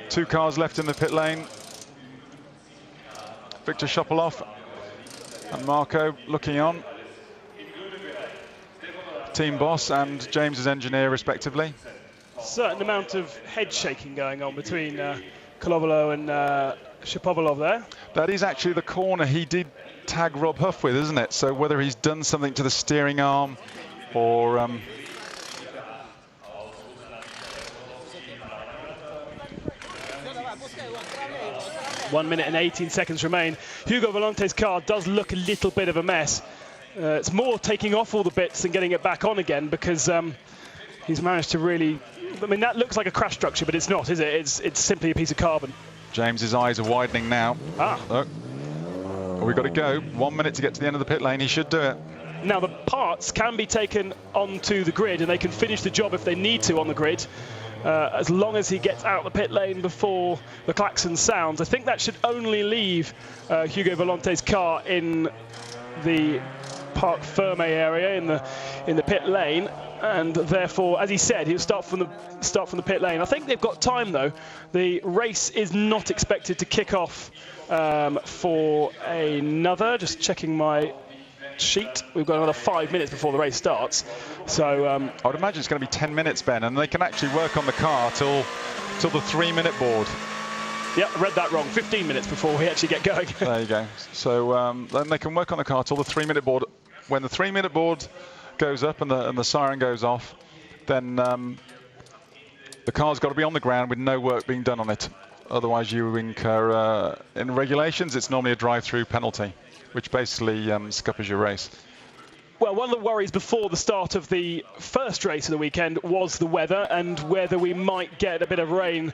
Two cars left in the pit lane. Victor Shopalov and Marco looking on. Team boss and James's engineer, respectively. Certain amount of head shaking going on between Kolovolo and Shapovalov there. That is actually the corner he did tag Rob Huff with, isn't it? So whether he's done something to the steering arm or 1 minute and 18 seconds remain. Hugo Volante's car does look a little bit of a mess. It's more taking off all the bits than getting it back on again, because he's managed to really... I mean, that looks like a crash structure, but it's not, is it? It's simply a piece of carbon. James's eyes are widening now. Ah. Look. We've got to go. 1 minute to get to the end of the pit lane. He should do it. Now, the parts can be taken onto the grid, and they can finish the job if they need to on the grid. As long as he gets out the pit lane before the klaxon sounds. I think that should only leave Hugo Volante's car in the Parc Ferme area in the pit lane, and therefore, as he said, he'll start from the pit lane. I think they've got time though. The race is not expected to kick off for another. Just checking my sheet. We've got another 5 minutes before the race starts. So I would imagine it's going to be 10 minutes, Ben, and they can actually work on the car till the 3-minute board. Yeah, I read that wrong. 15 minutes before we actually get going. There you go. So then they can work on the car till the 3-minute board. When the 3-minute board goes up and the siren goes off, then the car's got to be on the ground with no work being done on it. Otherwise, you incur in regulations. It's normally a drive-through penalty, which basically scuppers your race. Well, one of the worries before the start of the first race of the weekend was the weather and whether we might get a bit of rain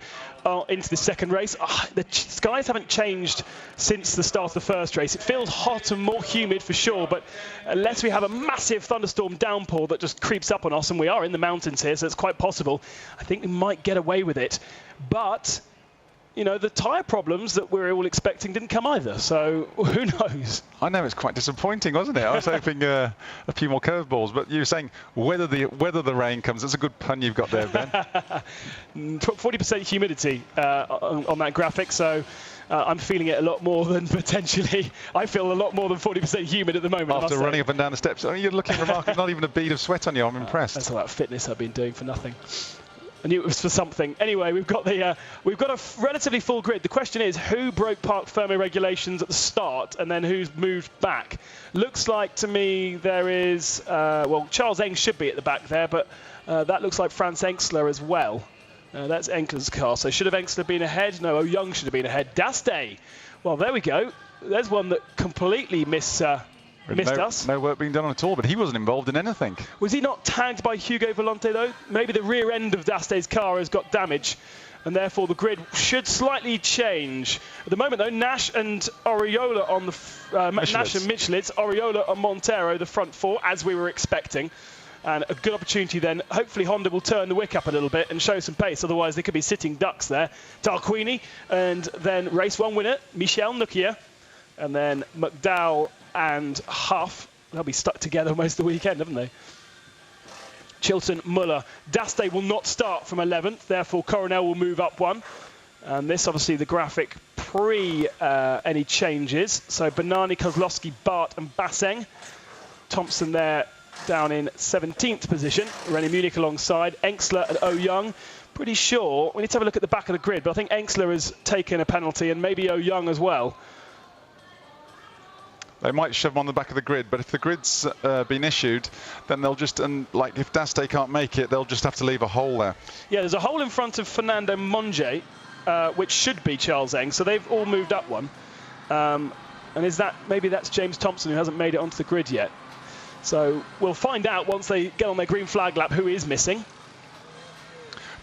into the second race. The skies haven't changed since the start of the first race. It feels hot and more humid for sure, but unless we have a massive thunderstorm downpour that just creeps up on us, and we are in the mountains here, so it's quite possible, I think we might get away with it. But you know, the tyre problems that we were all expecting didn't come either, so who knows? I know, it's quite disappointing, wasn't it? I was hoping a few more curveballs, but you were saying whether the rain comes. That's a good pun you've got there, Ben. 40% humidity on that graphic, so I'm feeling it a lot more than potentially. I feel a lot more than 40% humid at the moment. After running up and down the steps, I mean, you're looking remarkable. Not even a bead of sweat on you. I'm impressed. That's all that fitness I've been doing for nothing. I knew it was for something. Anyway, we've got a relatively full grid. The question is, who broke Parc Ferme regulations at the start, and then who's moved back? Looks like to me there is well, Charles Eng should be at the back there, but that looks like Franz Enxler as well. That's Enxler's car. So should have Enxler been ahead? No, Young should have been ahead. Daste. Well, there we go. There's one that completely missed us. No work being done on at all, but he wasn't involved in anything. Was he not tagged by Hugo Volante, though? Maybe the rear end of Daste's car has got damage, and therefore the grid should slightly change. At the moment, though, Nash and Oriola on the... Nash and Michelitz, Oriola and Montero, the front four, as we were expecting. And a good opportunity then. Hopefully Honda will turn the wick up a little bit and show some pace. Otherwise, they could be sitting ducks there. Tarquini, and then race one winner, Michel Nukia. And then McDowell and Huff, they'll be stuck together most of the weekend, haven't they? Chilton, Muller. Daste will not start from 11th, therefore Coronel will move up one. And this, obviously, the graphic pre any changes. So Banani, Kozlowski, Bart and Basseng. Thompson there down in 17th position. Rennie Munich alongside Engstler and Oh Young. Pretty sure, we need to have a look at the back of the grid, but I think Engstler has taken a penalty and maybe Oh Young as well. They might shove them on the back of the grid, but if the grid's been issued, then they'll just, and like if Daste can't make it, they'll just have to leave a hole there. Yeah, there's a hole in front of Fernando Monge, which should be Charles Eng, so they've all moved up one. And is that, maybe that's James Thompson who hasn't made it onto the grid yet. So we'll find out once they get on their green flag lap who is missing.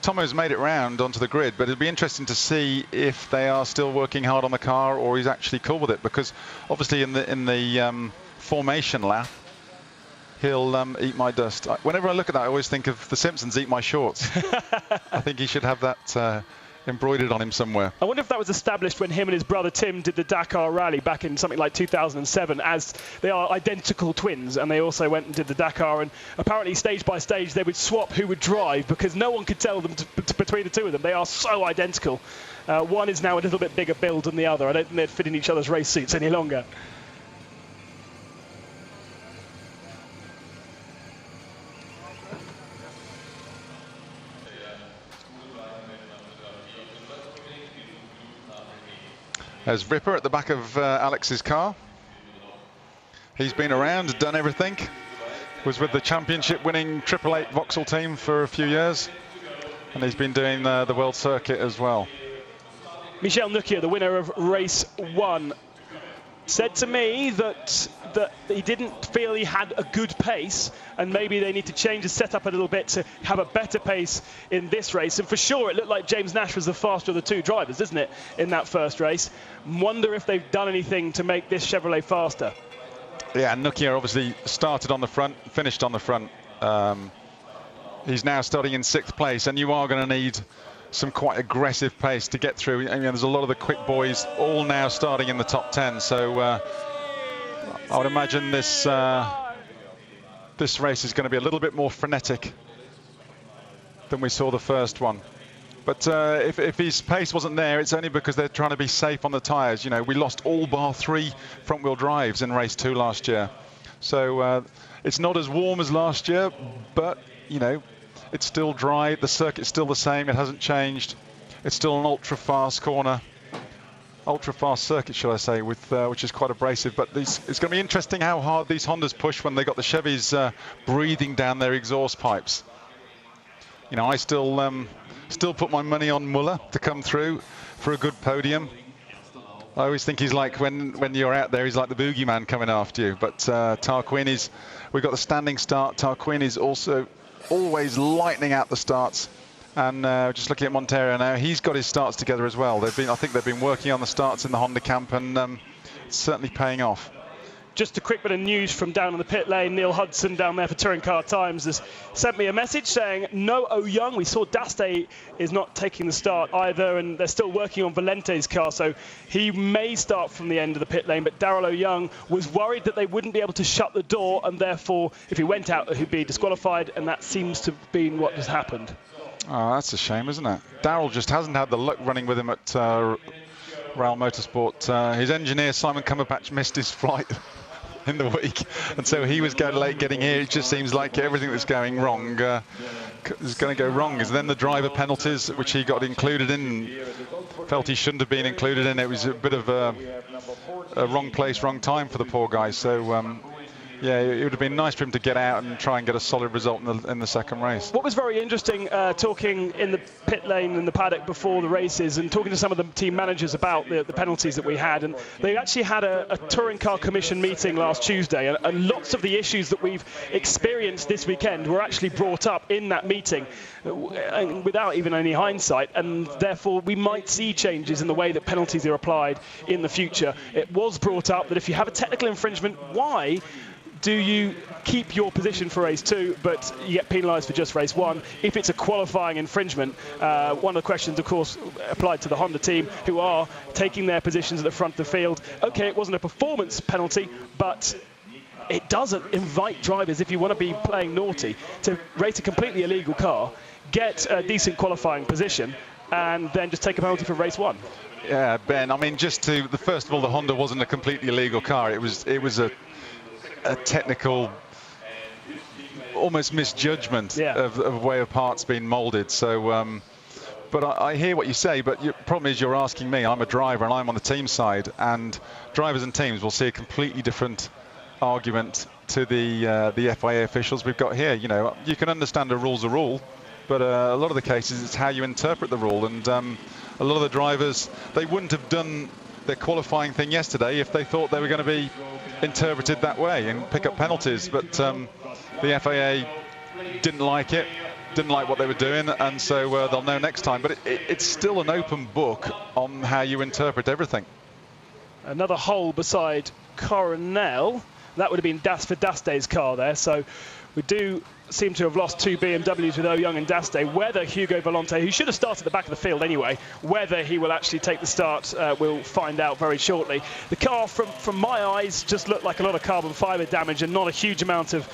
Tomo's made it round onto the grid, but it'll be interesting to see if they are still working hard on the car or he's actually cool with it, because obviously in the formation lap, he'll eat my dust. Whenever I look at that, I always think of The Simpsons, eat my shorts. I think he should have that embroidered on him somewhere. I wonder if that was established when him and his brother Tim did the Dakar Rally back in something like 2007, as they are identical twins, and they also went and did the Dakar, and apparently stage by stage they would swap who would drive because no one could tell them between the two of them. They are so identical. One is now a little bit bigger build than the other. I don't think they'd fit in each other's race suits any longer. There's Ripper at the back of Alex's car. He's been around, done everything. Was with the championship-winning 888 Vauxhall team for a few years. And he's been doing the world circuit as well. Michel Nukia, the winner of race 1, said to me that he didn't feel he had a good pace, and maybe they need to change the setup a little bit to have a better pace in this race. And for sure, it looked like James Nash was the faster of the two drivers, isn't it, in that first race? Wonder if they've done anything to make this Chevrolet faster. Yeah, Nukia obviously started on the front, finished on the front. He's now starting in 6th place, and you are going to need some quite aggressive pace to get through. I mean, there's a lot of the quick boys all now starting in the top 10, so I would imagine this race is going to be a little bit more frenetic than we saw the first one. But if his pace wasn't there, it's only because they're trying to be safe on the tyres. You know, we lost all bar 3 front-wheel drives in race 2 last year. So it's not as warm as last year, but, you know, it's still dry. The circuit's still the same. It hasn't changed. It's still an ultra-fast corner. Ultra-fast circuit, shall I say, with which is quite abrasive. But it's going to be interesting how hard these Hondas push when they got the Chevys breathing down their exhaust pipes. You know, I still put my money on Muller to come through for a good podium. I always think he's like, when you're out there, he's like the boogeyman coming after you. But Tarquini's, we've got the standing start. Tarquini's also always lightning out the starts. And just looking at Montero now, he's got his starts together as well. I think they've been working on the starts in the Honda camp, and it's certainly paying off. Just a quick bit of news from down on the pit lane. Neil Hudson down there for Touring Car Times has sent me a message saying no Oh Young. We saw Daste is not taking the start either, and they're still working on Valente's car, so he may start from the end of the pit lane. But Daryl Oh Young was worried that they wouldn't be able to shut the door, and therefore if he went out he'd be disqualified, and that seems to have been what has happened. Oh, that's a shame, isn't it? Daryl just hasn't had the luck running with him at Real Motorsport. His engineer Simon Cumberbatch missed his flight in the week, and so he was late getting here. It just seems like everything that's going wrong is going to go wrong. And then the driver penalties, which he got included in, felt he shouldn't have been included in. It was a bit of a wrong place, wrong time for the poor guy. So yeah, it would have been nice for him to get out and try and get a solid result in the second race. What was very interesting, talking in the pit lane and the paddock before the races and talking to some of the team managers about the penalties that we had, and they actually had a Touring Car Commission meeting last Tuesday, and lots of the issues that we've experienced this weekend were actually brought up in that meeting without even any hindsight, and therefore we might see changes in the way that penalties are applied in the future. It was brought up that if you have a technical infringement, why do you keep your position for race 2, but you get penalised for just race 1? If it's a qualifying infringement, one of the questions, of course, applied to the Honda team, who are taking their positions at the front of the field. OK, it wasn't a performance penalty, but it doesn't invite drivers, if you want to be playing naughty, to race a completely illegal car, get a decent qualifying position, and then just take a penalty for race 1. Yeah, Ben, I mean, first of all, the Honda wasn't a completely illegal car. It was a technical almost misjudgment Yeah. of way of parts being moulded. So, but I hear what you say. But the problem is, you're asking me. I'm a driver and I'm on the team side, and drivers and teams will see a completely different argument to the FIA officials we've got here. You know, you can understand a rule's a rule, but a lot of the cases it's how you interpret the rule. And a lot of the drivers, they wouldn't have done their qualifying thing yesterday if they thought they were going to be interpreted that way and pick up penalties. But the FIA didn't like it, didn't like what they were doing, and so they'll know next time. But it's still an open book on how you interpret everything. Another hole beside Coronel. That would have been for Dastey's car there. So we do seem to have lost 2 BMWs with Young and Dastey. Whether Hugo Volante, who should have started at the back of the field anyway, whether he will actually take the start, we'll find out very shortly. The car, from my eyes, just looked like a lot of carbon fibre damage and not a huge amount of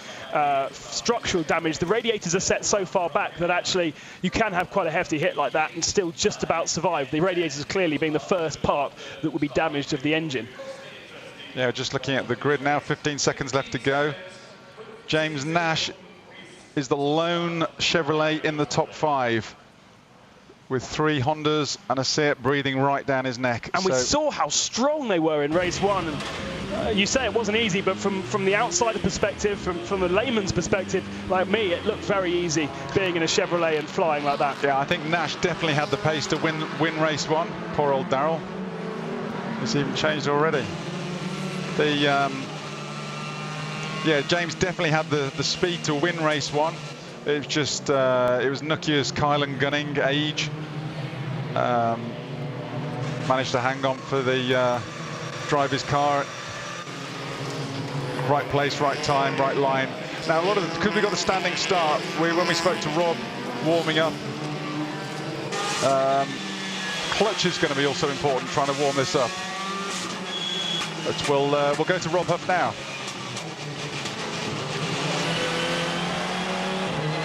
structural damage. The radiators are set so far back that actually you can have quite a hefty hit like that and still just about survive. The radiators clearly being the first part that will be damaged of the engine. Yeah, just looking at the grid now, 15 seconds left to go. James Nash is the lone Chevrolet in the top 5, with 3 Hondas and a Seat breathing right down his neck. And we saw how strong they were in race 1. And you say it wasn't easy, but from the outsider perspective, from a layman's perspective, like me, it looked very easy being in a Chevrolet and flying like that. Yeah, I think Nash definitely had the pace to win race 1. Poor old Darrell. It's even changed already. Yeah, James definitely had the speed to win race 1. It was just, it was Nukia's Kylan gunning age. Managed to hang on for the driver's car. Right place, right time, right line. Now, because we got the standing start, when we spoke to Rob warming up, clutch is going to be also important, trying to warm this up. But we'll go to Rob Huff now.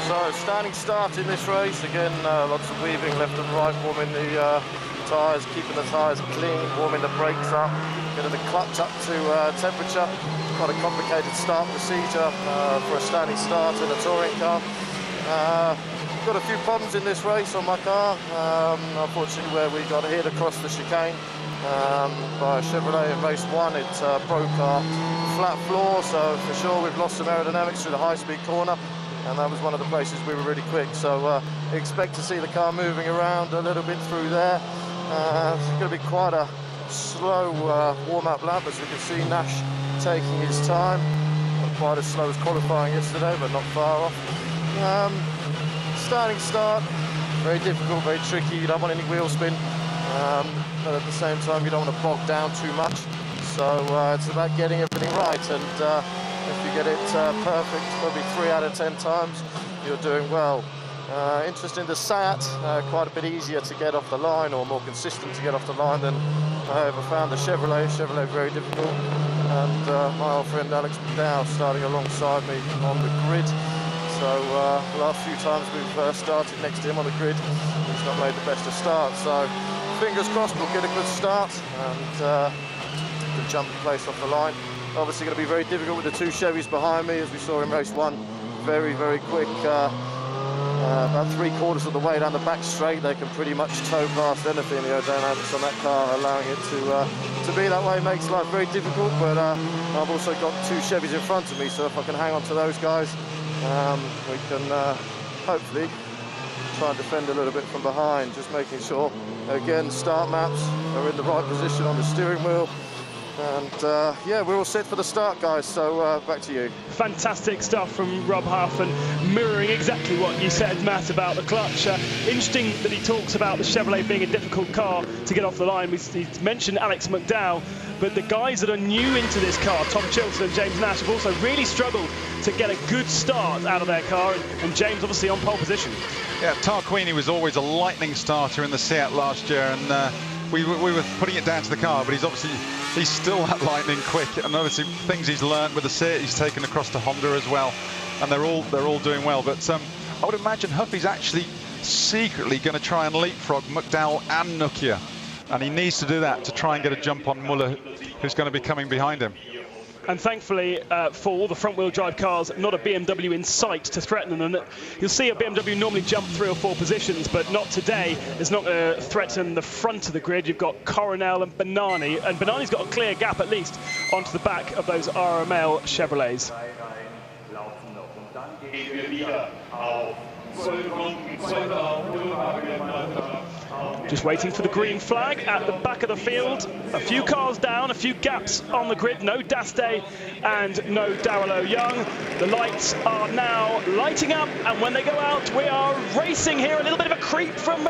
So, standing start in this race, again, lots of weaving left and right, warming the tyres, keeping the tyres clean, warming the brakes up, getting the clutch up to temperature. Quite a complicated start procedure for a standing start in a touring car. Got a few problems in this race on my car, unfortunately where we got hit across the chicane by a Chevrolet in race 1. It broke our flat floor, so for sure we've lost some aerodynamics through the high-speed corner, and that was one of the places we were really quick. So expect to see the car moving around a little bit through there. It's going to be quite a slow warm-up lap, as we can see Nash taking his time. Not quite as slow as qualifying yesterday, but not far off. Starting start, very difficult, very tricky. You don't want any wheel spin, but at the same time you don't want to bog down too much. So it's about getting everything right, and if you get it perfect, probably 3 out of 10 times, you're doing well. Interesting, the Seat, quite a bit easier to get off the line, or more consistent to get off the line than I ever found the Chevrolet. Chevrolet very difficult, and my old friend Alex McDowell starting alongside me on the grid. So the last few times we've started next to him on the grid, he's not made the best of starts. So fingers crossed we'll get a good start and good jumping place off the line. Obviously going to be very difficult with the 2 Chevys behind me, as we saw in race 1. Very, very quick. About 3/4 of the way down the back straight, they can pretty much tow past anything. The aerodynamics on that car, allowing it to be that way, makes life very difficult. But I've also got 2 Chevys in front of me, so if I can hang on to those guys, we can hopefully try and defend a little bit from behind. Just making sure, again, start maps are in the right position on the steering wheel. And yeah, we're all set for the start, guys, so back to you. Fantastic stuff from Rob Huff, and mirroring exactly what you said, Matt, about the clutch. Interesting that he talks about the Chevrolet being a difficult car to get off the line. He mentioned Alex McDowell, but the guys that are new into this car, Tom Chilton and James Nash, have also really struggled to get a good start out of their car, and James obviously on pole position. Yeah, Tarquini was always a lightning starter in the Seat last year, and we were putting it down to the car, but he's still that lightning quick, and obviously things he's learned with the Seat he's taken across to Honda as well, and they're all doing well. But I would imagine Huffy's actually secretly going to try and leapfrog McDowell and Nukia, and he needs to do that to try and get a jump on Muller, who's going to be coming behind him. And thankfully for all the front-wheel drive cars, not a BMW in sight to threaten them. You'll see a BMW normally jump 3 or 4 positions, but not today. It's not going to threaten the front of the grid. You've got Coronel and Banani, and Banani's got a clear gap at least onto the back of those RML Chevrolets. Just waiting for the green flag at the back of the field. A few cars down, a few gaps on the grid. No Daste and no Darrell Young. The lights are now lighting up, and when they go out, we are racing here. A little bit of a creep from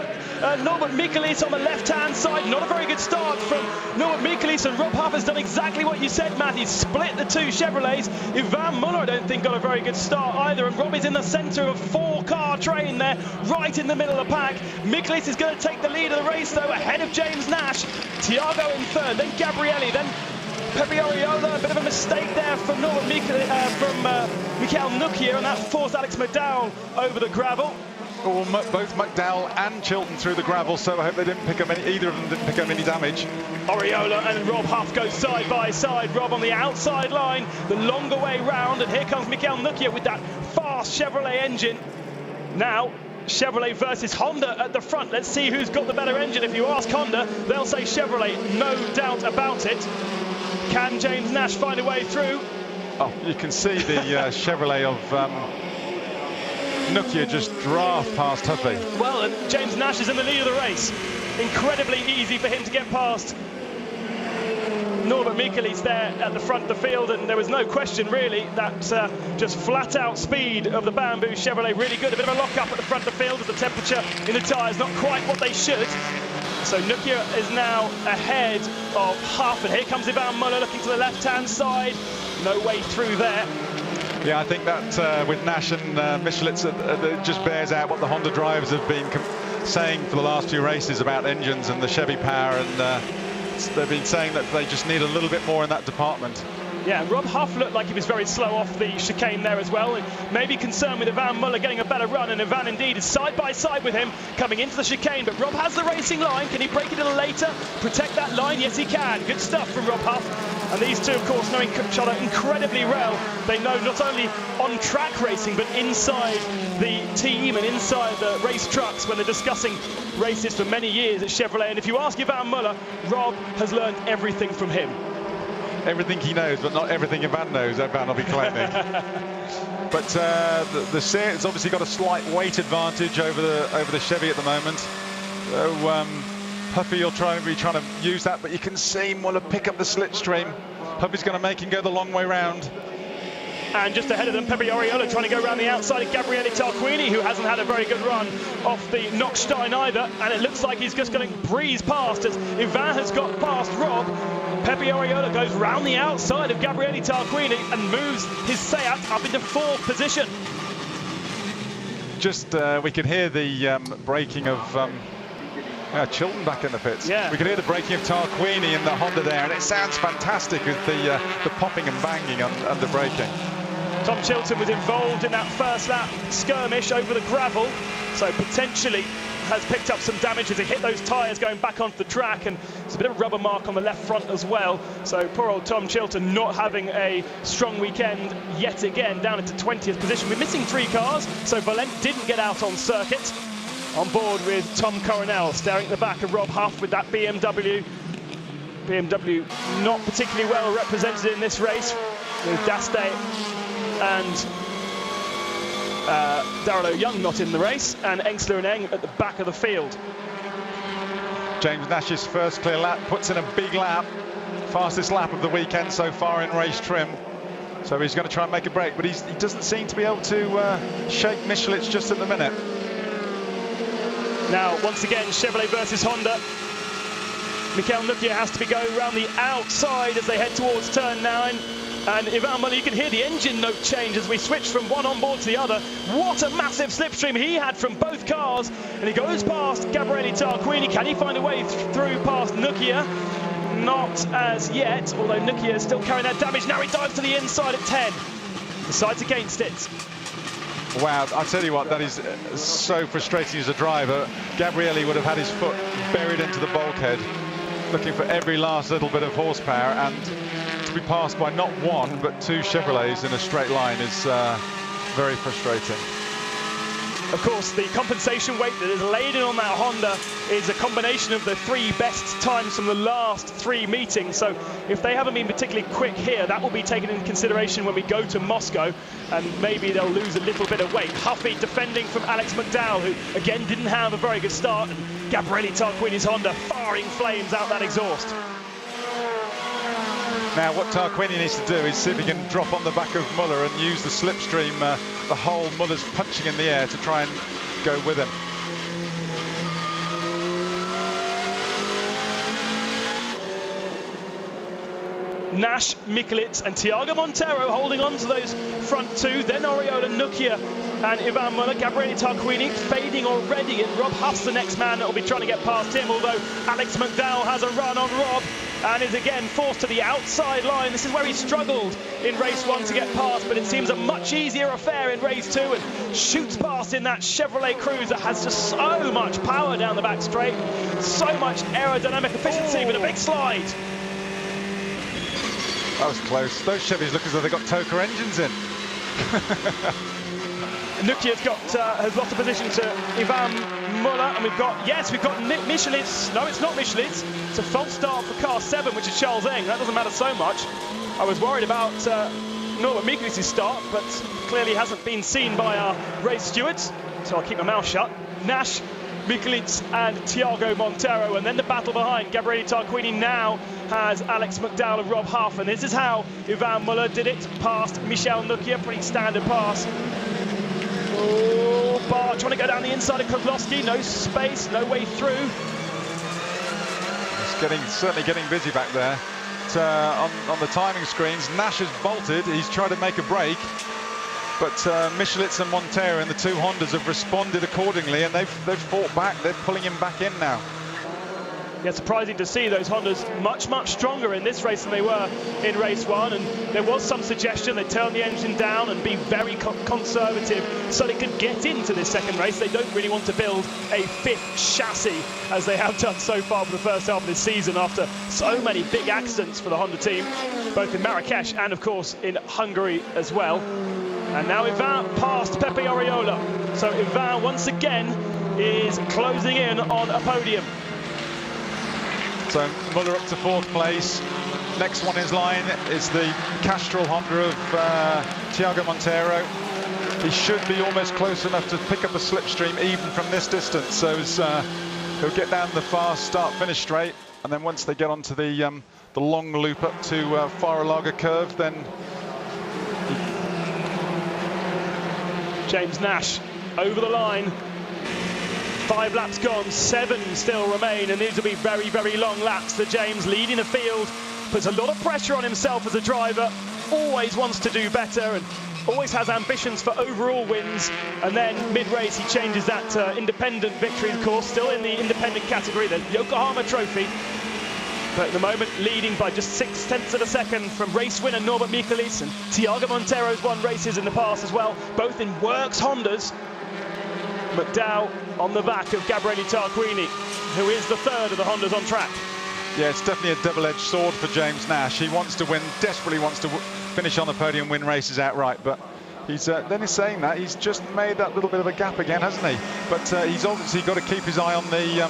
Norbert Michaelis on the left-hand side. Not a very good start from Norbert Michaelis, and Rob Huff has done exactly what you said, Matt. He's split the 2 Chevrolets. Ivan Muller, I don't think, got a very good start either, and Rob is in the centre of a 4-car train there, right in the middle of the pack. Michaelis is going to take the lead of the race, though, ahead of James Nash. Thiago in third, then Gabrielli, then Pepe Oriola. A bit of a mistake there from Michael Nukia, and that forced Alex McDowell over the gravel. Well, both McDowell and Chilton through the gravel, so I hope they didn't pick up either of them didn't pick up any damage. Oriola and Rob Huff go side by side. Rob on the outside line, the longer way round, and here comes Michael Nukia with that fast Chevrolet engine. Now, Chevrolet versus Honda at the front. Let's see who's got the better engine. If you ask Honda, they'll say Chevrolet, no doubt about it. Can James Nash find a way through? Oh, you can see the Chevrolet of Nukia just draft past Huffy. Well, and James Nash is in the lead of the race. Incredibly easy for him to get past Norbert Michaelis there at the front of the field, and there was no question really that just flat out speed of the Bamboo Chevrolet really good. A bit of a lock up at the front of the field as the temperature in the tyres not quite what they should. So Nukia is now ahead of Huff, and here comes Ivan Muller looking to the left-hand side. No way through there. Yeah, I think that with Nash and Michelitz, it just bears out what the Honda drivers have been saying for the last 2 races about engines and the Chevy power, and they've been saying that they just need a little bit more in that department. Yeah, Rob Huff looked like he was very slow off the chicane there as well, and maybe concerned with Ivan Muller getting a better run, and Ivan indeed is side by side with him coming into the chicane, but Rob has the racing line. Can he break it a little later, protect that line? Yes, he can. Good stuff from Rob Huff. And these two, of course, knowing each other incredibly well. They know not only on-track racing, but inside the team and inside the race trucks when they're discussing races for many years at Chevrolet. And if you ask Ivan Muller, Rob has learned everything from him. Everything he knows, but not everything Ivan knows, Ivan will be claiming. But the Seat's obviously got a slight weight advantage over the Chevy at the moment. So Huffy will be trying to use that, but you can see Muller pick up the slipstream. Huffy's going to make him go the long way round. And just ahead of them, Pepe Oriola trying to go around the outside of Gabriele Tarquini, who hasn't had a very good run off the Nockstein either. And it looks like he's just going to breeze past as Ivan has got past Rob. Pepe Oriola goes round the outside of Gabriele Tarquini and moves his Seat up into 4th position. Just, we can hear the braking of Chilton back in the pits. Yeah. We can hear the braking of Tarquini in the Honda there, and it sounds fantastic with the popping and banging under braking. Tom Chilton was involved in that first lap skirmish over the gravel, so potentially has picked up some damage as he hit those tyres going back onto the track, and there's a bit of a rubber mark on the left front as well. So poor old Tom Chilton not having a strong weekend yet again, down into 20th position. We're missing 3 cars, so Valent didn't get out on circuit. On board with Tom Coronel, staring at the back of Rob Huff with that BMW. BMW not particularly well represented in this race, with Daste and Darrell Young not in the race, and Engsler and Eng at the back of the field. James Nash's first clear lap puts in a big lap, fastest lap of the weekend so far in race trim. So he's going to try and make a break, but he doesn't seem to be able to shake Michelitz just at the minute. Now, once again, Chevrolet versus Honda. Michael Nukia has to be going around the outside as they head towards turn 9. And Ivan Muller, you can hear the engine note change as we switch from one onboard to the other. What a massive slipstream he had from both cars. And he goes past Gabriele Tarquini. Can he find a way through past Nukia? Not as yet, although Nukia is still carrying that damage. Now he dives to the inside at 10. Decides against it. Wow, I'll tell you what, that is so frustrating as a driver. Gabriele would have had his foot buried into the bulkhead, looking for every last little bit of horsepower, and to be passed by not one, but two Chevrolets in a straight line is very frustrating. Of course, the compensation weight that is laid in on that Honda is a combination of the 3 best times from the last 3 meetings. So if they haven't been particularly quick here, that will be taken into consideration when we go to Moscow, and maybe they'll lose a little bit of weight. Huffy defending from Alex McDowell, who again didn't have a very good start, and Gabriele Tarquini's Honda firing flames out that exhaust. Now what Tarquini needs to do is see if he can drop on the back of Muller and use the slipstream, the whole Muller's punching in the air to try and go with him. Nash, Mikulits and Thiago Montero holding on to those front 2, then Oriola, Nukia and Ivan Muller. Gabriele Tarquini fading already, and Rob Huff's the next man that will be trying to get past him, although Alex McDowell has a run on Rob and is again forced to the outside line. This is where he struggled in race 1 to get past, but it seems a much easier affair in race 2, and shoots past in that Chevrolet Cruze that has just so much power down the back straight, so much aerodynamic efficiency with a big slide. That was close. Those Chevys look as though they've got Toka engines in. Nukia's got has lost the position to Ivan Muller, and we've got Michelitz. No, it's not Michelitz. It's a false start for car 7, which is Charles Eng. That doesn't matter so much. I was worried about Norbert Mikelitz's start, but clearly hasn't been seen by our race stewards, so I'll keep my mouth shut. Nash, Mikulits and Thiago Montero, and then the battle behind. Gabriele Tarquini now has Alex McDowell and Rob Huff, and this is how Ivan Muller did it past Michel Nukia. Pretty standard pass. Oh, Bart trying to go down the inside of Kozlowski. No space, no way through. It's certainly getting busy back there. On the timing screens, Nash has bolted. He's tried to make a break, but Michelitz and Montero and the 2 Hondas have responded accordingly, and they've fought back. They're pulling him back in now. Yeah, surprising to see those Hondas much stronger in this race than they were in race 1, and there was some suggestion they turn the engine down and be very conservative so they could get into this second race. They don't really want to build a 5th chassis as they have done so far for the first half of this season, after so many big accidents for the Honda team, both in Marrakesh and of course in Hungary as well. And now Ivan past Pepe Oriola, so Ivan once again is closing in on a podium. So Muller up to 4th place. Next one in line is the Castrol Honda of Thiago Montero. He should be almost close enough to pick up a slipstream even from this distance. So he'll get down the fast start-finish straight, and then once they get onto the long loop up to Faralaga curve, then James Nash over the line. 5 laps gone, 7 still remain, and these will be very long laps for James, leading the field. Puts a lot of pressure on himself as a driver, always wants to do better and always has ambitions for overall wins, and then mid-race he changes that to independent victory, of course, still in the independent category, the Yokohama Trophy. But at the moment, leading by just 0.6 of a second from race winner Norbert Mikulits, and Thiago Montero's won races in the past as well, both in Works Hondas. McDowell on the back of Gabriele Tarquini, who is the 3rd of the Hondas on track. Yeah, it's definitely a double-edged sword for James Nash. He wants to win, desperately wants to finish on the podium, win races outright, but then he's saying that he's just made that little bit of a gap again, hasn't he? But he's obviously got to keep his eye on the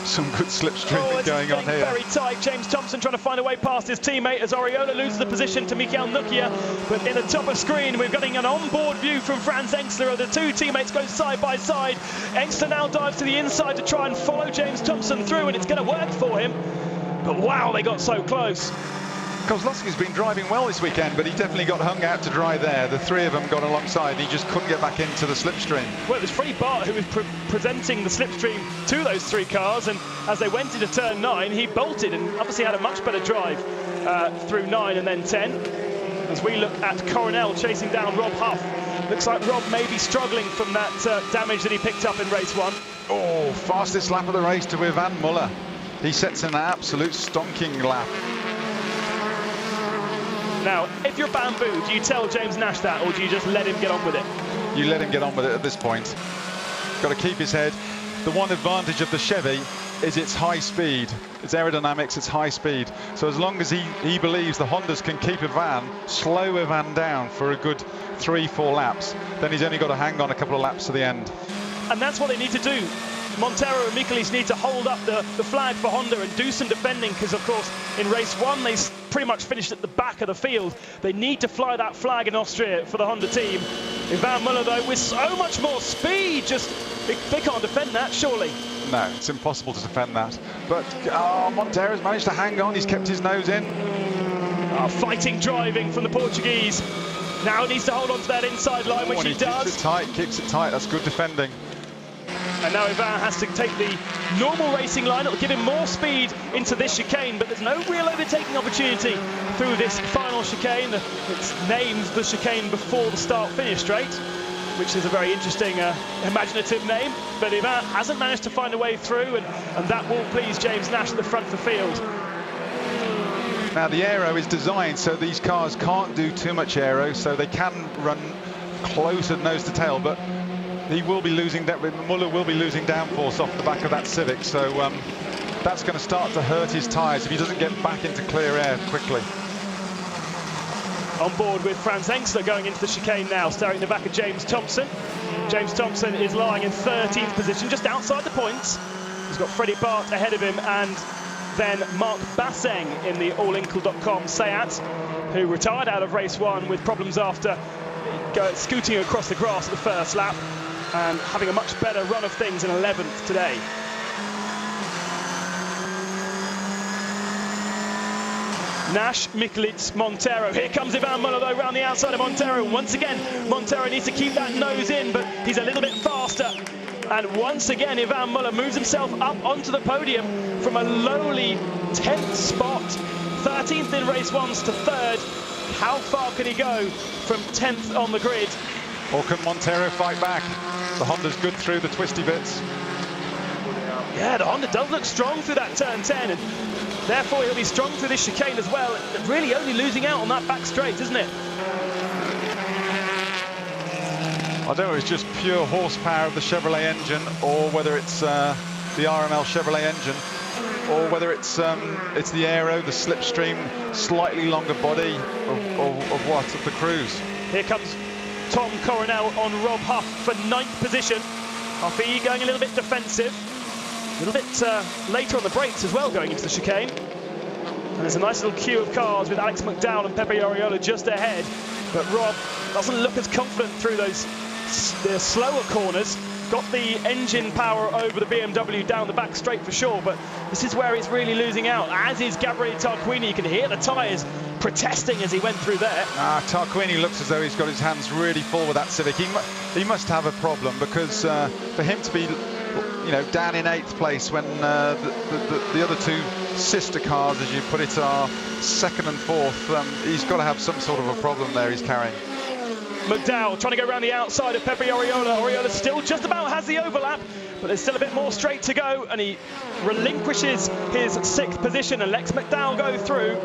some good slipstreaming going on here. Very tight. James Thompson trying to find a way past his teammate as Oriola loses the position to Michael Nukia. But in the top of screen, we're getting an onboard view from Franz Engstler. The 2 teammates go side by side. Engstler now dives to the inside to try and follow James Thompson through, and it's going to work for him. But wow, they got so close. Kozlowski's been driving well this weekend, but he definitely got hung out to dry there. The 3 of them got alongside, and he just couldn't get back into the slipstream. Well, it was Freddie Bart who was presenting the slipstream to those 3 cars, and as they went into turn 9, he bolted and obviously had a much better drive through 9 and then 10. As we look at Coronel chasing down Rob Huff. Looks like Rob may be struggling from that damage that he picked up in race 1. Oh, fastest lap of the race to Ivan Muller. He sets in an absolute stonking lap. Now, if you're Bamboo, do you tell James Nash that, or do you just let him get on with it? You let him get on with it at this point. Got to keep his head. The one advantage of the Chevy is its high speed. It's aerodynamics, it's high speed. So as long as he believes the Hondas can keep Ivan, slow Ivan down for a good 3-4 laps, then he's only got to hang on a couple of laps to the end. And that's what they need to do. Montero and Michelisz need to hold up the flag for Honda and do some defending, because of course in race 1 they pretty much finished at the back of the field. They need to fly that flag in Austria for the Honda team. Ivan Muller though, with so much more speed, they can't defend that, surely. No, it's impossible to defend that. But Montero's managed to hang on, he's kept his nose in. Fighting driving from the Portuguese. Now needs to hold on to that inside line, which he does. Keeps it tight, that's good defending. And now Ivan has to take the normal racing line. It'll give him more speed into this chicane, but there's no real overtaking opportunity through this final chicane. It's named the chicane before the start-finish straight, which is a very interesting, imaginative name. But Ivan hasn't managed to find a way through, and that will please James Nash at the front of the field. Now the aero is designed so these cars can't do too much aero, so they can run closer nose to tail, but he will be losing, Muller will be losing downforce off the back of that Civic, so that's going to start to hurt his tyres if he doesn't get back into clear air quickly. On board with Franz Engsler going into the chicane now, staring at the back of James Thompson. James Thompson is lying in 13th position, just outside the points. He's got Freddie Bart ahead of him, and then Mark Basseng in the allinkle.com Seat, who retired out of race 1 with problems after scooting across the grass at the first lap, and having a much better run of things in 11th today. Nash, Michelisz, Montero. Here comes Ivan Muller though around the outside of Montero. Once again, Montero needs to keep that nose in, but he's a little bit faster. And once again, Ivan Muller moves himself up onto the podium from a lowly 10th spot. 13th in race 1s to 3rd. How far can he go from 10th on the grid? Or can Montero fight back? The Honda's good through the twisty bits. Yeah, the Honda does look strong through that turn 10, and therefore he'll be strong through this chicane as well. Really only losing out on that back straight, isn't it? I don't know if it's just pure horsepower of the Chevrolet engine, or whether it's the RML Chevrolet engine, or whether it's the aero, the slipstream, slightly longer body of the Cruise. Here comes Tom Coronel on Rob Huff for 9th position. Huffy going a little bit defensive, a little bit later on the brakes as well going into the chicane. And there's a nice little queue of cars with Alex McDowell and Pepe Ariola just ahead. But Rob doesn't look as confident through the slower corners. Got the engine power over the BMW down the back straight for sure, but this is where it's really losing out, as is Gabriele Tarquini. You can hear the tyres protesting as he went through there. Tarquini looks as though he's got his hands really full with that Civic. He must have a problem, because for him to be down in 8th place when the other two sister cars, as you put it, are 2nd and 4th, he's got to have some sort of a problem there he's carrying. McDowell trying to go around the outside of Pepe Ariola. Ariola still just about has the overlap, but there's still a bit more straight to go, and he relinquishes his 6th position and lets McDowell go through.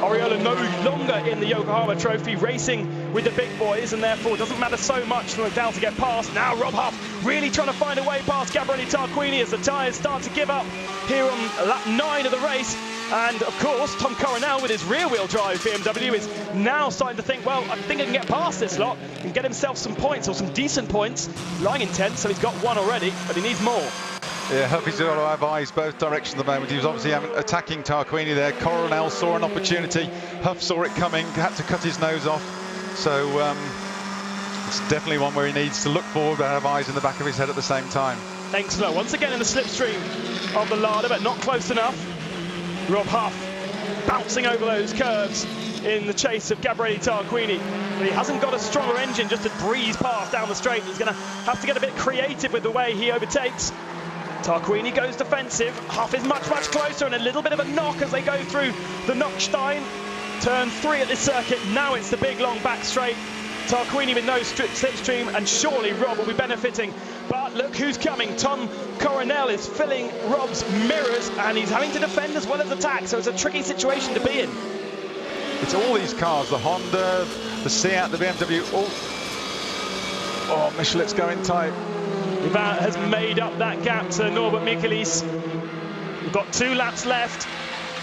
Ariola no longer in the Yokohama Trophy, racing with the big boys, and therefore it doesn't matter so much for McDowell to get past. Now Rob Huff really trying to find a way past Gabriele Tarquini as the tyres start to give up here on lap 9 of the race. And of course, Tom Coronel with his rear-wheel drive BMW is now starting to think, well, I think I can get past this lot and get himself some points, or some decent points. Lying in 10th, so he's got 1 already, but he needs more. Yeah, Huffy's got to have eyes both directions at the moment. He was obviously attacking Tarquini there. Coronel saw an opportunity. Huff saw it coming, had to cut his nose off. So it's definitely one where he needs to look forward but have eyes in the back of his head at the same time. Engsler once again in the slipstream of the Lada, but not close enough. Rob Huff bouncing over those curves in the chase of Gabriele Tarquini. But he hasn't got a stronger engine just to breeze past down the straight. He's going to have to get a bit creative with the way he overtakes. Tarquini goes defensive. Huff is much, much closer, and a little bit of a knock as they go through the Knockstein. Turn 3 at this circuit. Now it's the big long back straight. Tarquini with no slipstream, and surely Rob will be benefiting. But look who's coming. Tom Coronel is filling Rob's mirrors, and he's having to defend as well as attack, so it's a tricky situation to be in. It's all these cars, the Honda, the Seat, the BMW, all... Oh, Michelin's going tight. Ivan has made up that gap to Norbert Michelis. We've got 2 laps left,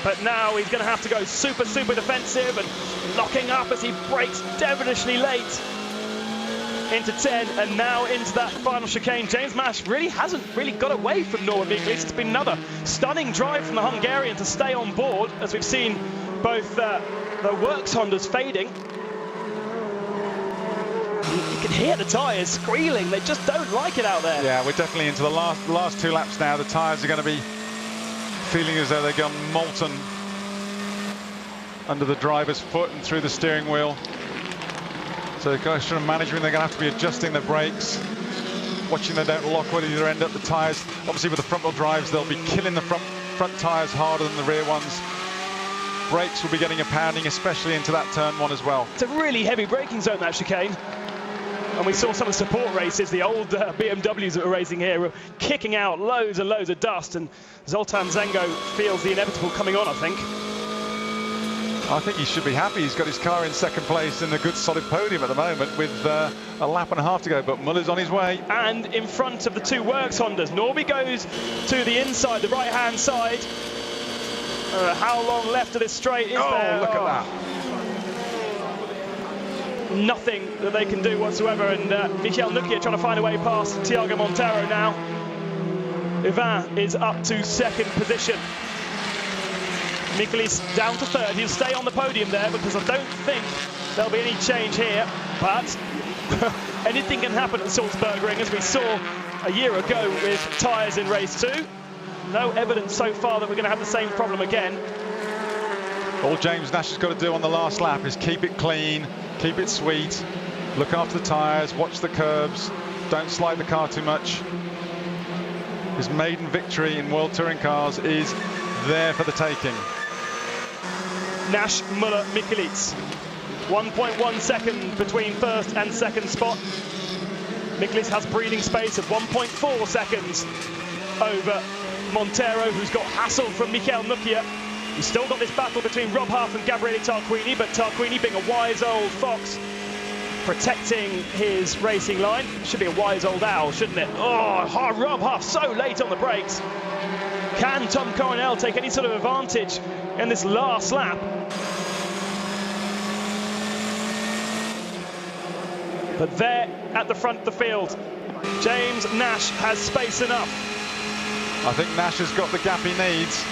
but now he's going to have to go super defensive and locking up as he brakes devilishly late into 10 and now into that final chicane. James Nash really hasn't got away from Norbert Michelis. It's been another stunning drive from the Hungarian to stay on board, as we've seen both the works Hondas fading. You can hear the tyres squealing. They just don't like it out there. Yeah, we're definitely into the last 2 laps now. The tyres are going to be feeling as though they've gone molten under the driver's foot and through the steering wheel. So the question of management, they're going to have to be adjusting their brakes, watching they don't lock whether either end up the tyres. Obviously with the front wheel drives, they'll be killing the front tyres harder than the rear ones. Brakes will be getting a pounding, especially into that turn 1 as well. It's a really heavy braking zone, that chicane. And we saw some of the support races, the old BMWs that were racing here were kicking out loads and loads of dust, and Zoltan Zengo feels the inevitable coming on, I think. I think he should be happy. He's got his car in 2nd place in a good solid podium at the moment with a lap and a half to go, but Muller's on his way. And in front of the 2 works Hondas. Norby goes to the inside, the right-hand side. How long left of this straight is there? Oh, look at that. Nothing that they can do whatsoever, and Michael Nukia trying to find a way past Tiago Monteiro now. Ivan is up to 2nd position. Michelis down to 3rd. He'll stay on the podium there because I don't think there'll be any change here, but anything can happen at the Salzburg Ring, as we saw a year ago with tyres in race 2. No evidence so far that we're going to have the same problem again. All James Nash has got to do on the last lap is keep it clean, keep it sweet, look after the tyres, watch the curbs, don't slide the car too much. His maiden victory in World Touring Cars is there for the taking. Nash, Muller, Michelis. 1.1 second between 1st and 2nd spot. Michelis has breathing space of 1.4 seconds over Monteiro, who's got hassle from Michael Nukia. We've still got this battle between Rob Huff and Gabriele Tarquini, but Tarquini, being a wise old fox, protecting his racing line. Should be a wise old owl, shouldn't it? Oh, Rob Huff so late on the brakes. Can Tom Coronel take any sort of advantage in this last lap? But there at the front of the field, James Nash has space enough. I think Nash has got the gap he needs.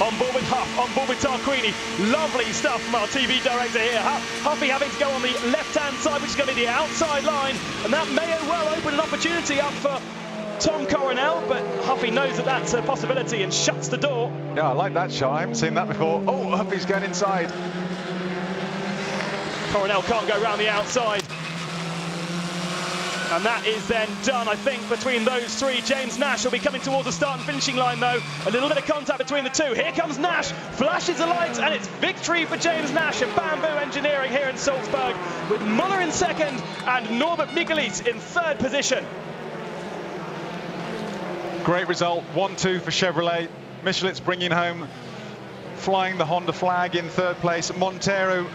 On board with Huff, on board with Tarquini. Lovely stuff from our TV director here. Huffy having to go on the left-hand side, which is going to be the outside line. And that may well open an opportunity up for Tom Coronel, but Huffy knows that that's a possibility and shuts the door. Yeah, I like that shot. I haven't seen that before. Oh, Huffy's going inside. Coronel can't go round the outside. And that is then done, I think, between those 3. James Nash will be coming towards the start and finishing line, though. A little bit of contact between the 2. Here comes Nash, flashes the lights, and it's victory for James Nash and Bamboo Engineering here in Salzburg, with Muller in 2nd and Norbert Michelis in 3rd position. Great result, 1-2 for Chevrolet. Michelin's bringing home, flying the Honda flag in 3rd place. Monteiro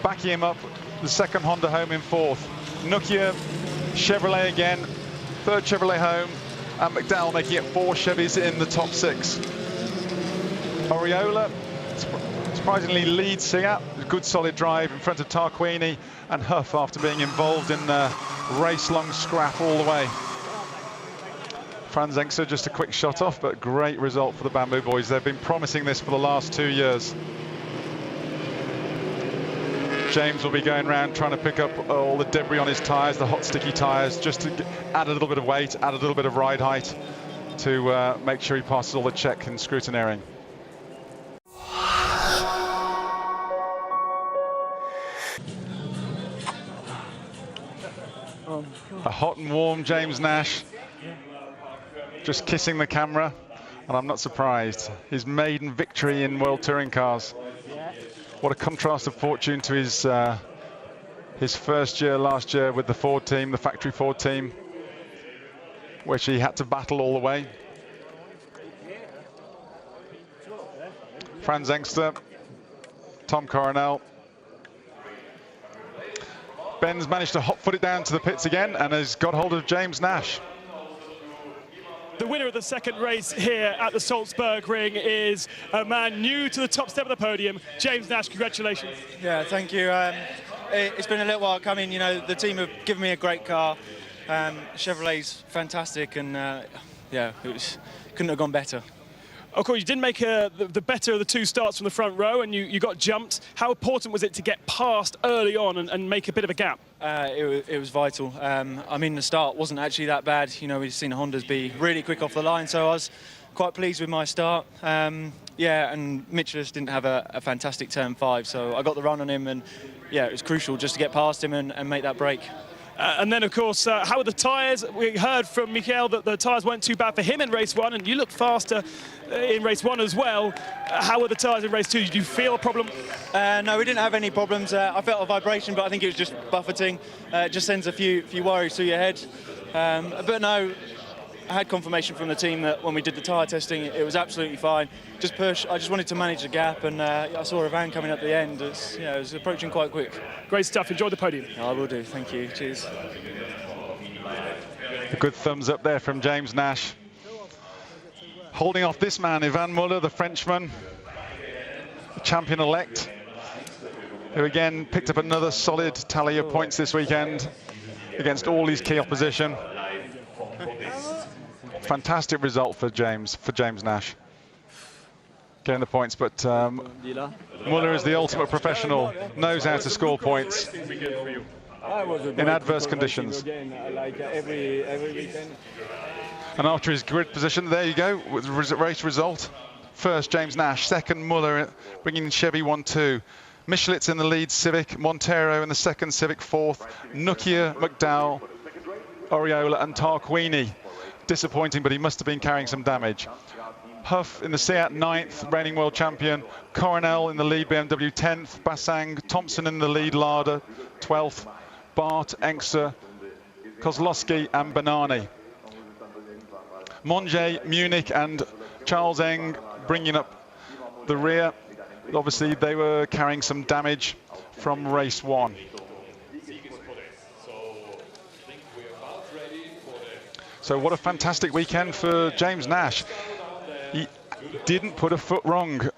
backing him up, the 2nd Honda home in 4th. Nukia, Chevrolet again, 3rd Chevrolet home, and McDowell making it 4 Chevys in the top 6. Oriola surprisingly leads Singer, good solid drive in front of Tarquini and Huff after being involved in a race-long scrap all the way. Franz Engster just a quick shot off, but great result for the Bamboo boys. They've been promising this for the last 2 years. James will be going around trying to pick up all the debris on his tyres, the hot sticky tyres, just to add a little bit of weight, add a little bit of ride height to make sure he passes all the check and scrutineering. A hot and warm James Nash, just kissing the camera, and I'm not surprised. His maiden victory in World Touring Cars. What a contrast of fortune to his first year last year with the Ford team, the factory Ford team, which he had to battle all the way. Franz Engster, Tom Coronel. Ben's managed to hot foot it down to the pits again and has got hold of James Nash. The winner of the second race here at the Salzburg Ring is a man new to the top step of the podium, James Nash. Congratulations. Yeah, thank you. It's been a little while coming. You know, the team have given me a great car. Chevrolet's fantastic, and yeah, couldn't have gone better. Of course, you didn't make the better of the two starts from the front row, and you got jumped. How important was it to get past early on and make a bit of a gap? It was vital. I mean, the start wasn't actually that bad. You know, we've seen the Hondas be really quick off the line, so I was quite pleased with my start. Yeah, and Michelis didn't have a fantastic turn 5, so I got the run on him, and yeah, it was crucial just to get past him and make that break. And then, of course, how are the tyres? We heard from Michael that the tyres weren't too bad for him in race 1, and you looked faster in race 1 as well. How were the tyres in race 2? Did you feel a problem? No, we didn't have any problems. I felt a vibration, but I think it was just buffeting. It just sends a few worries through your head. But no, I had confirmation from the team that when we did the tyre testing, it was absolutely fine. Just push. I just wanted to manage the gap, and I saw a van coming up the end. It was approaching quite quick. Great stuff. Enjoy the podium. I will do. Thank you. Cheers. A good thumbs up there from James Nash. Holding off this man, Yvan Muller, the Frenchman, champion-elect, who again picked up another solid tally of points this weekend against all his key opposition. Fantastic result for James Nash, getting the points, but Muller is the ultimate professional, knows how to score points in adverse conditions. And after his grid position, there you go, with the race result. First, James Nash. Second, Muller, bringing Chevy 1-2. Michelis in the lead Civic. Montero in the second Civic, fourth. Nukia, McDowell, Oriola and Tarquini. Disappointing, but he must have been carrying some damage. Huff in the Seat 9th, reigning world champion. Coronel in the lead BMW 10th. Bassang, Thompson in the lead Lada 12th. Bart, Engster, Kozlowski and Banani. Monge, Munich and Charles Eng bringing up the rear. Obviously they were carrying some damage from race 1. So what a fantastic weekend for James Nash. He didn't put a foot wrong.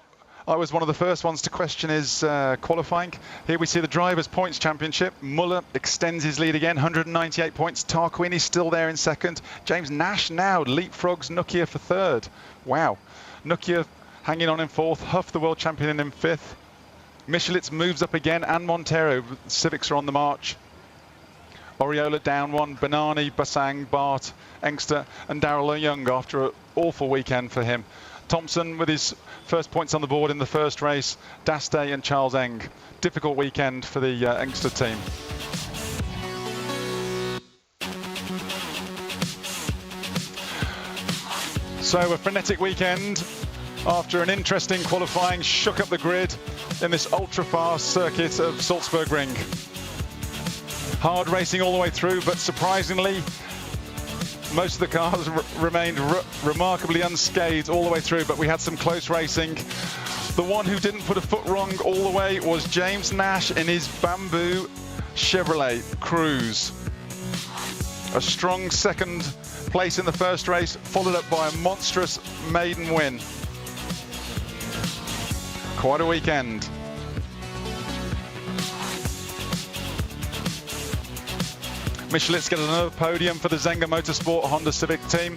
I was one of the first ones to question his qualifying. Here we see the Drivers' Points Championship. Muller extends his lead again, 198 points. Tarquini still there in second. James Nash now leapfrogs Nukia for third. Wow. Nukia hanging on in fourth. Huff, the world champion, in fifth. Michelis moves up again, and Montero. Civics are on the march. Oriola down one. Banani, Bassang, Bart, Engster, and Darrell Young after an awful weekend for him. Thompson with his first points on the board in the first race. Daste and Charles Eng. Difficult weekend for the Engster team. So a frenetic weekend after an interesting qualifying, shook up the grid in this ultra-fast circuit of Salzburg Ring. Hard racing all the way through, but surprisingly, most of the cars remained remarkably unscathed all the way through, but we had some close racing. The one who didn't put a foot wrong all the way was James Nash in his Bamboo Chevrolet Cruze. A strong second place in the first race, followed up by a monstrous maiden win. Quite a weekend. Michelis get another podium for the Zenga Motorsport Honda Civic team.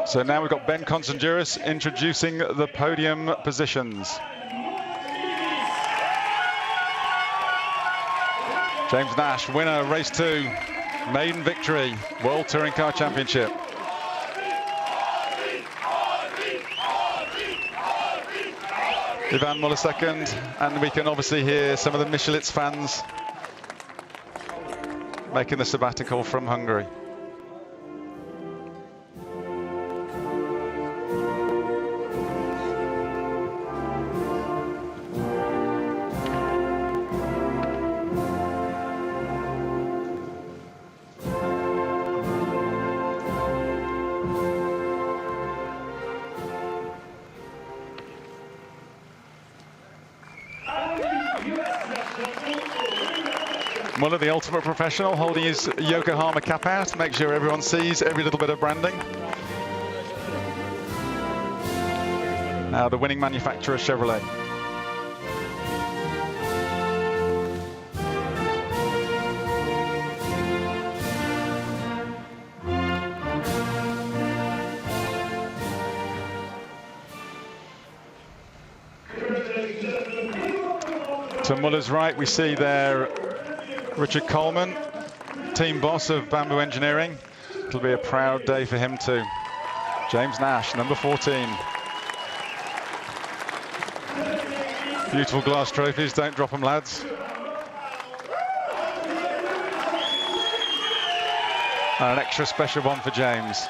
So now we've got Ben Constanduris introducing the podium positions. James Nash, winner, race 2. Maiden victory, World Touring Car Championship. Yvan Muller second, and we can obviously hear some of the Michelis fans making the sabbatical from Hungary. Muller, the ultimate professional, holding his Yokohama cap out to make sure everyone sees every little bit of branding. Now the winning manufacturer, Chevrolet. To Muller's right, we see there Richard Coleman, team boss of Bamboo Engineering. It'll be a proud day for him too. James Nash, number 14. Beautiful glass trophies, don't drop them, lads. And an extra special one for James.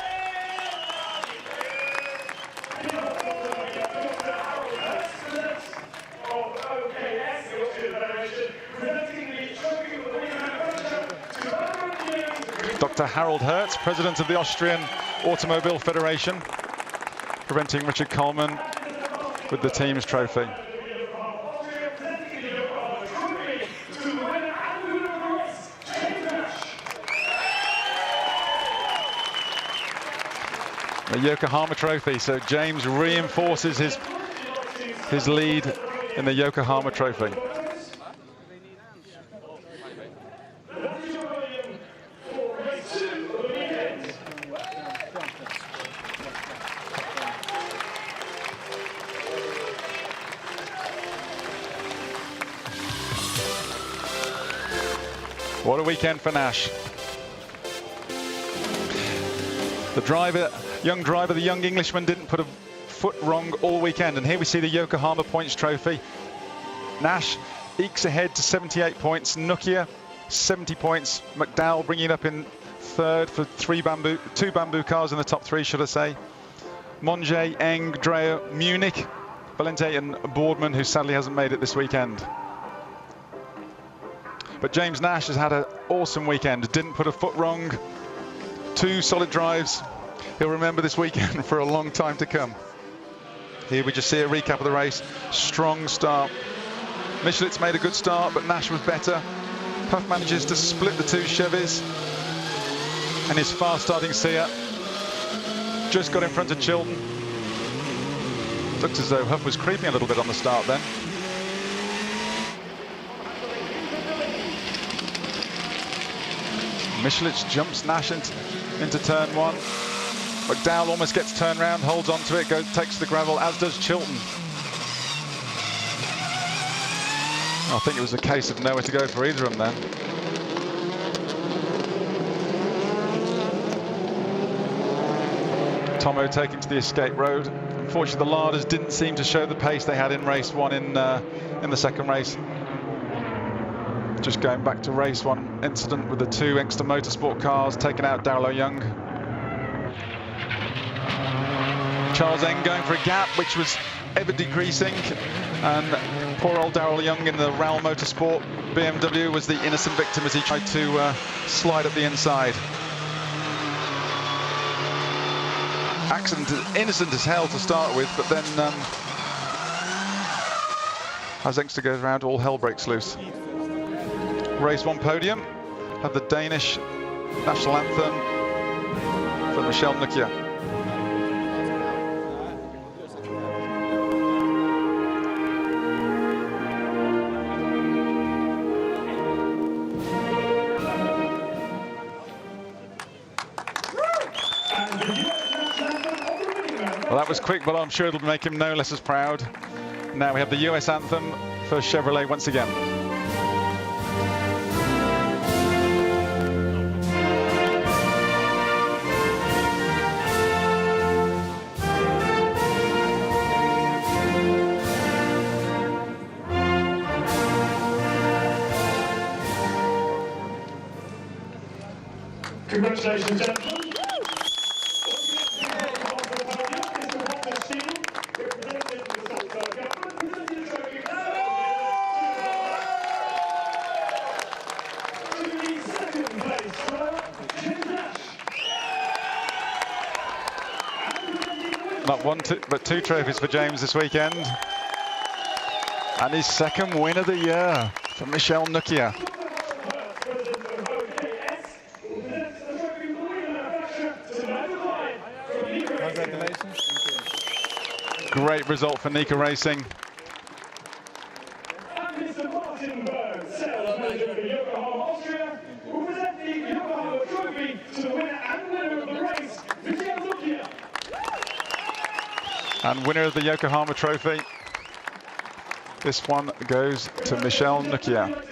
Dr. Harold Hertz, president of the Austrian Automobile Federation, presenting Richard Coleman with the team's trophy. The Yokohama trophy, so James reinforces his lead in the Yokohama trophy. What a weekend for Nash. The young Englishman didn't put a foot wrong all weekend. And here we see the Yokohama points trophy. Nash ekes ahead to 78 points. Nokia, 70 points. McDowell bringing it up in third for two bamboo cars in the top three, should I say. Monge, Eng, Dreyer, Munich, Valente and Boardman, who sadly hasn't made it this weekend. But James Nash has had an awesome weekend. Didn't put a foot wrong. 2 solid drives. He'll remember this weekend for a long time to come. Here we just see a recap of the race. Strong start. Michelin's made a good start, but Nash was better. Huff manages to split the 2 Chevys. And his fast-starting Seat just got in front of Chilton. Looks as though Huff was creeping a little bit on the start then. Michelich jumps Nash into turn 1. McDowell almost gets turned round, holds onto it, takes the gravel, as does Chilton. I think it was a case of nowhere to go for either of them then. Tomo taking to the escape road. Unfortunately, the Larders didn't seem to show the pace they had in race 1 in the second race. Just going back to race 1 incident with the 2 Inkster Motorsport cars taking out Darrell Young. Charles Eng going for a gap which was ever decreasing, and poor old Darrell Young in the Raul Motorsport BMW was the innocent victim as he tried to slide up the inside. Accident, innocent as hell to start with, but then as Inkster goes around, all hell breaks loose. Race 1 podium, have the Danish national anthem for Michel Nokia. Well, that was quick, but I'm sure it'll make him no less as proud. Now we have the US anthem for Chevrolet once again. Congratulations, gentlemen. Not one, but 2 trophies for James this weekend. And his second win of the year for Michel Nokia. Great result for Nika Racing. And Mr. Martin Berg, sales manager for Yokohama, Austria, will present the Yokohama Trophy to the winner and winner of the race, Michelle Lucia. And winner of the Yokohama Trophy. This one goes to Michelle Nukia.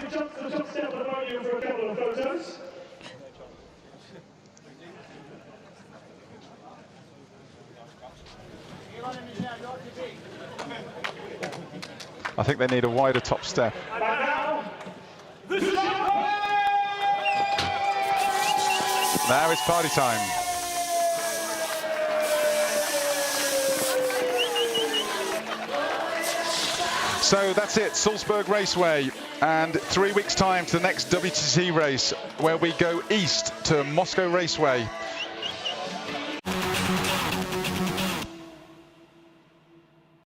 I think they need a wider top step. Now it's party time. So that's it, Salzburg Raceway, and 3 weeks time to the next WTCC race, where we go east to Moscow Raceway.